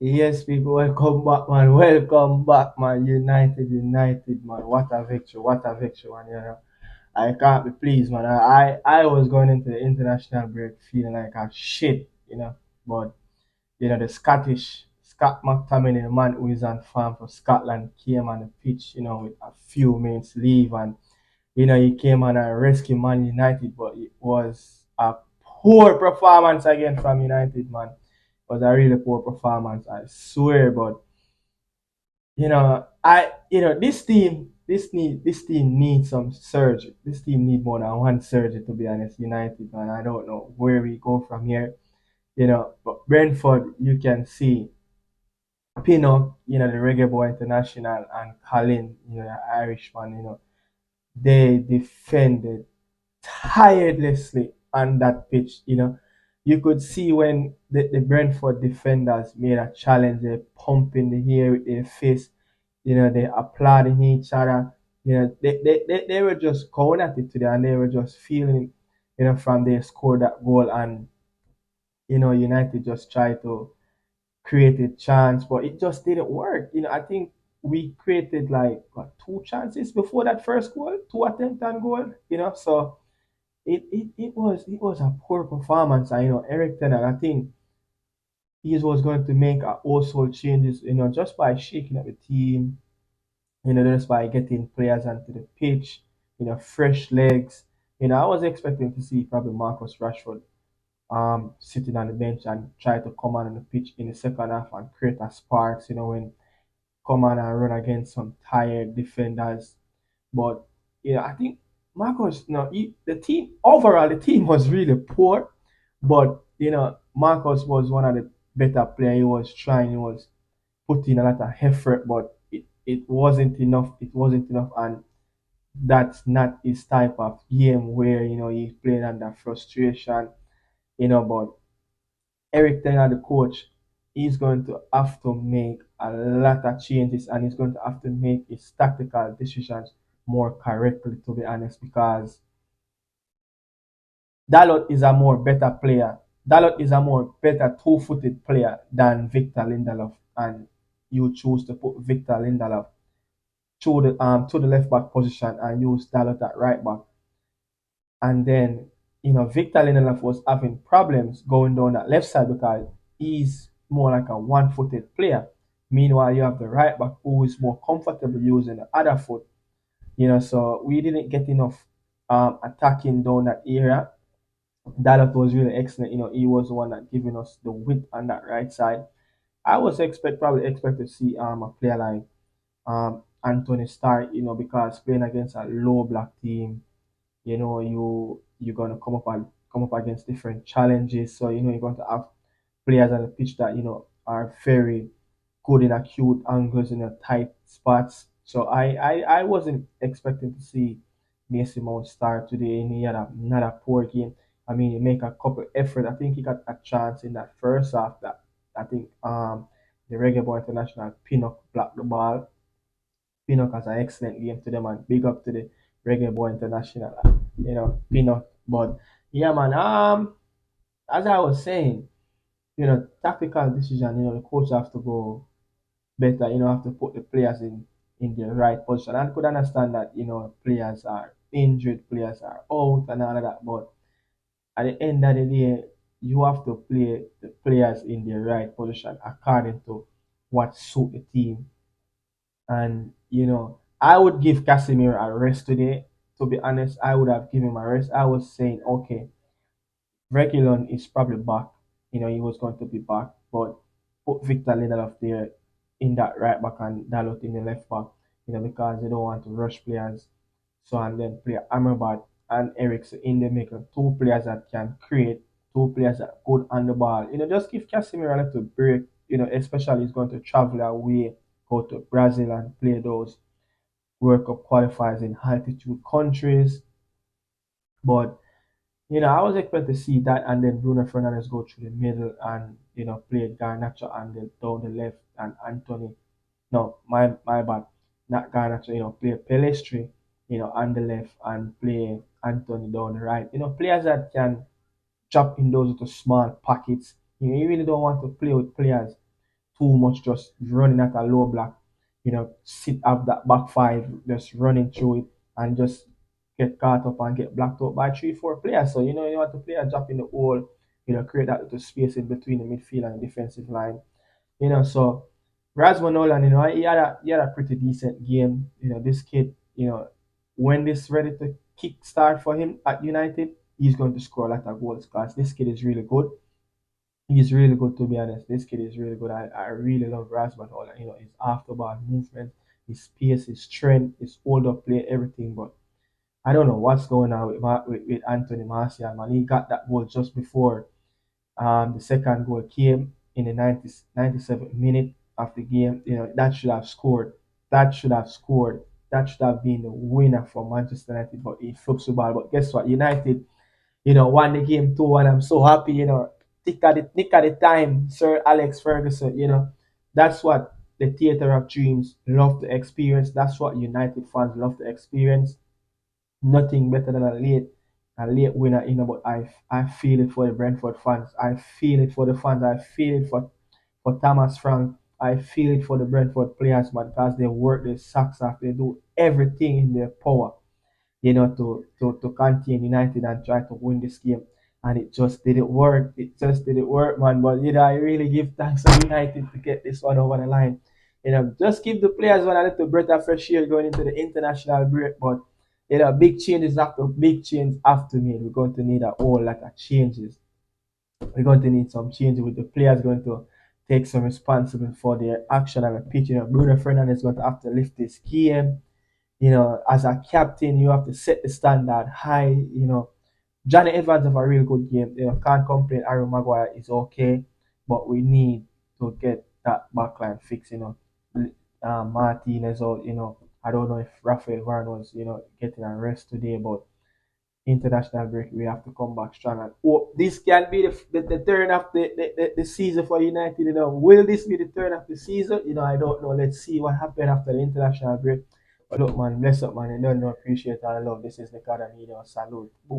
Yes, people, welcome back, man. Welcome back, man. United, United, man. What a victory, man. I can't be pleased, man. I was going into the international break feeling like a shit. But the Scott McTominay, the man who is on farm for Scotland, came on the pitch, with a few minutes leave, and he came on and rescued Man United, but it was a poor performance again from United, man. It was a really poor performance, I swear. But this team needs some surgery. This team need more than one surgery, to be honest. United, man, I don't know where we go from here. But Brentford, you can see Pino, the Reggae Boy International, and Colin, the Irishman, they defended tirelessly on that pitch. You could see when the Brentford defenders made a challenge, they pumping the air with their fist, they applauding each other. They were just going at it today, and they were just feeling, from they scored that goal, and United just tried to create a chance, but it just didn't work. I think we created like what, two chances before that first goal, two attempts on goal. So it was a poor performance. And Eric Ten Hag, I think he was going to make a household changes, just by shaking up the team, just by getting players onto the pitch, fresh legs. I was expecting to see probably Marcus Rashford sitting on the bench and try to come on the pitch in the second half and create a sparks, when come on and run against some tired defenders. But I think Marcus, the team was really poor, but Marcus was one of the better players. He was putting a lot of effort, but it wasn't enough. It wasn't enough, and that's not his type of game where he's playing under frustration. But Eric Ten Hag, the coach, he's going to have to make a lot of changes, and he's going to have to make his tactical decisions more correctly, to be honest, because Dalot is a more better player. Dalot is a more better two-footed player than Victor Lindelof, and you choose to put Victor Lindelof to the left back position and use Dalot at right back. And then, Victor Lindelof was having problems going down that left side because he's more like a one-footed player. Meanwhile, you have the right back who is more comfortable using the other foot. So we didn't get enough attacking down that area. Dalot was really excellent. He was the one that giving us the width on that right side. I was probably expect to see a player like Anthony Starr, because playing against a low block team, you're gonna come up against different challenges. So you're going to have players on the pitch that are very good in acute angles in the tight spots. So I wasn't expecting to see Mason Mount start today, and he had not a poor game. I mean, he make a couple effort. I think he got a chance in that first half that I think the Reggae Boy International Pinnock blocked the ball. Pinnock has an excellent game to them, and big up to the Reggae Boy International, Pinnock. But yeah, man. As I was saying, tactical decision. The coach have to go better. Have to put the players in the right position. And I could understand that players are injured, players are out, and all of that. But at the end of the day, you have to play the players in the right position according to what suit the team. And I would give Casemiro a rest today. To be honest, I would have given him a rest. I was saying, okay, Reguilon is probably back. He was going to be back, but put Victor Lindelof there in that right back and Dalot in the left back. Because they don't want to rush players. So and then play Amrabat and Eriksen in the middle. Two players that can create, two players that are good on the ball. Just give Casemiro a little break. Especially he's going to travel away, go to Brazil and play those World Cup qualifiers in altitude countries. But I was expecting to see that, and then Bruno Fernandes go through the middle and play Garnacho and then down the left, and Anthony. No, my bad, not Garnacho. Play Pelestri, on the left, and play Anthony down the right. Players that can drop in those little small pockets. You really don't want to play with players too much just running at a low block. Sit up that back five, just running through it and just get caught up and get blocked out by 3, 4 players. So you want to play a drop in the hole, create that little space in between the midfield and the defensive line. So Rasmus Nolan, he had a pretty decent game. This kid, when this ready to kick start for him at United, he's going to score a lot of goals because this kid is really good. He's really good, to be honest. This kid is really good. I really love Rasmus Nolan. His after ball movement, his pace, his strength, his hold up play, everything. But I don't know what's going on with Anthony Martial, man. He got that goal just before the second goal came in the 97th minute of the game. That should have scored. That should have scored. That should have been the winner for Manchester United, but he flips the ball. But guess what? United, won the game 2-1. I'm so happy, nick at the time, Sir Alex Ferguson, that's what the theater of dreams love to experience. That's what United fans love to experience. Nothing better than a late winner, but I feel it for the Brentford fans. I feel it for the fans. I feel it for Thomas Frank. I feel it for the Brentford players, man, because they work their socks off. They do everything in their power, to contain United and try to win this game. And it just didn't work. It just didn't work, man. But I really give thanks to United to get this one over the line. Just give the players one a little breath of fresh air going into the international break. But big changes have to made. We're going to need a whole lot of changes. We're going to need some changes with the players going to take some responsibility for their action on the pitch. Bruno Fernandes is going to have to lift his game. As a captain, you have to set the standard high. Johnny Evans have a real good game. Can't complain. Aaron Maguire is okay, but we need to get that backline fixed. Martinez out. I don't know if Rafael Varane was, getting a rest today, but international break, we have to come back strong. And this can be the turn of the season for United. Will this be the turn of the season? I don't know. Let's see what happens after the international break. But look, man, bless up, man. I don't know, appreciate all the love. This is Nicardo Media House. Salute. Boom.